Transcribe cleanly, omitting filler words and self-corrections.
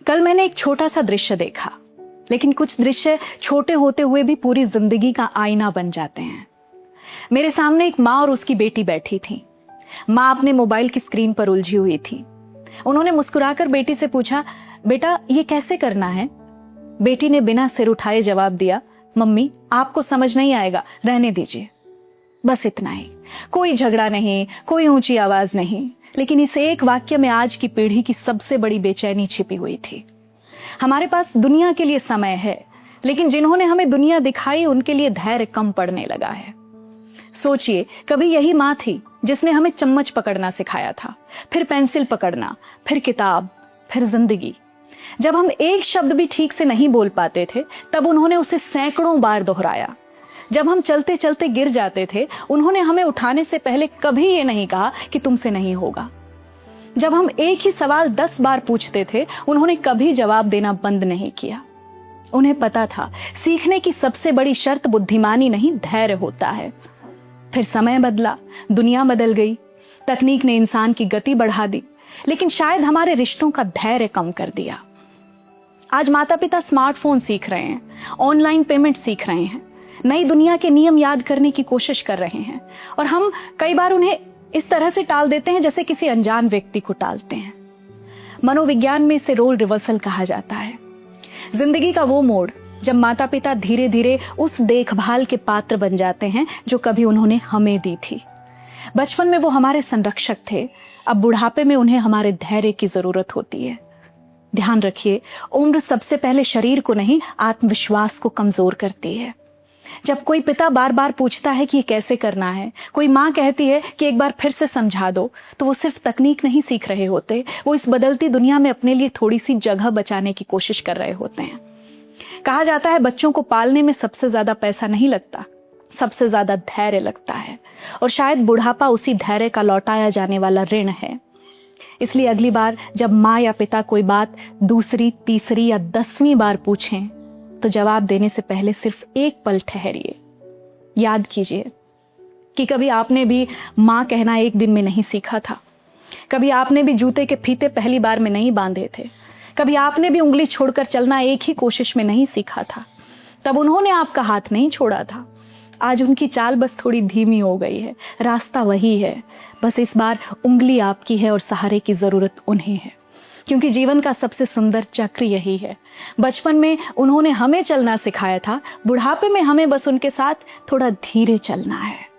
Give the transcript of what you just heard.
कल मैंने एक छोटा सा दृश्य देखा, लेकिन कुछ दृश्य छोटे होते हुए भी पूरी जिंदगी का आईना बन जाते हैं। मेरे सामने एक माँ और उसकी बेटी बैठी थी। माँ अपने मोबाइल की स्क्रीन पर उलझी हुई थी। उन्होंने मुस्कुराकर बेटी से पूछा, बेटा ये कैसे करना है? बेटी ने बिना सिर उठाए जवाब दिया, मम्मी आपको समझ नहीं आएगा, रहने दीजिए। बस इतना ही, कोई झगड़ा नहीं, कोई ऊंची आवाज नहीं, लेकिन इस एक वाक्य में आज की पीढ़ी की सबसे बड़ी बेचैनी छिपी हुई थी। हमारे पास दुनिया के लिए समय है, लेकिन जिन्होंने हमें दुनिया दिखाई उनके लिए धैर्य कम पड़ने लगा है। सोचिए, कभी यही माँ थी जिसने हमें चम्मच पकड़ना सिखाया था, फिर पेंसिल पकड़ना, फिर किताब, फिर जिंदगी। जब हम एक शब्द भी ठीक से नहीं बोल पाते थे, तब उन्होंने उसे सैकड़ों बार दोहराया। जब हम चलते चलते गिर जाते थे, उन्होंने हमें उठाने से पहले कभी ये नहीं कहा कि तुमसे नहीं होगा। जब हम एक ही सवाल 10 बार पूछते थे, उन्होंने कभी जवाब देना बंद नहीं किया। उन्हें पता था सीखने की सबसे बड़ी शर्त बुद्धिमानी नहीं, धैर्य होता है। फिर समय बदला, दुनिया बदल गई, तकनीक ने इंसान की गति बढ़ा दी, लेकिन शायद हमारे रिश्तों का धैर्य कम कर दिया। आज माता पिता स्मार्टफोन सीख रहे हैं, ऑनलाइन पेमेंट सीख रहे हैं, नई दुनिया के नियम याद करने की कोशिश कर रहे हैं, और हम कई बार उन्हें इस तरह से टाल देते हैं जैसे किसी अनजान व्यक्ति को टालते हैं। मनोविज्ञान में इसे रोल रिवर्सल कहा जाता है। जिंदगी का वो मोड़ जब माता पिता धीरे धीरे उस देखभाल के पात्र बन जाते हैं जो कभी उन्होंने हमें दी थी। बचपन में वो हमारे संरक्षक थे, अब बुढ़ापे में उन्हें हमारे धैर्य की जरूरत होती है। ध्यान रखिए, उम्र सबसे पहले शरीर को नहीं, आत्मविश्वास को कमजोर करती है। जब कोई पिता बार बार पूछता है कि ये कैसे करना है, कोई माँ कहती है कि एक बार फिर से समझा दो, तो वो सिर्फ तकनीक नहीं सीख रहे होते, वो इस बदलती दुनिया में अपने लिए थोड़ी सी जगह बचाने की कोशिश कर रहे होते हैं। कहा जाता है बच्चों को पालने में सबसे ज्यादा पैसा नहीं लगता, सबसे ज्यादा धैर्य लगता है, और शायद बुढ़ापा उसी धैर्य का लौटाया जाने वाला ऋण है। इसलिए अगली बार जब माँ या पिता कोई बात दूसरी, तीसरी या 10वीं बार पूछें, तो जवाब देने से पहले सिर्फ एक पल ठहरिए। याद कीजिए कि कभी आपने भी माँ कहना एक दिन में नहीं सीखा था, कभी आपने भी जूते के फीते पहली बार में नहीं बांधे थे, कभी आपने भी उंगली छोड़कर चलना एक ही कोशिश में नहीं सीखा था। तब उन्होंने आपका हाथ नहीं छोड़ा था। आज उनकी चाल बस थोड़ी धीमी हो गई है, रास्ता वही है, बस इस बार उंगली आपकी है और सहारे की जरूरत उन्हें है। क्योंकि जीवन का सबसे सुंदर चक्र यही है। बचपन में उन्होंने हमें चलना सिखाया था, बुढ़ापे में हमें बस उनके साथ थोड़ा धीरे चलना है।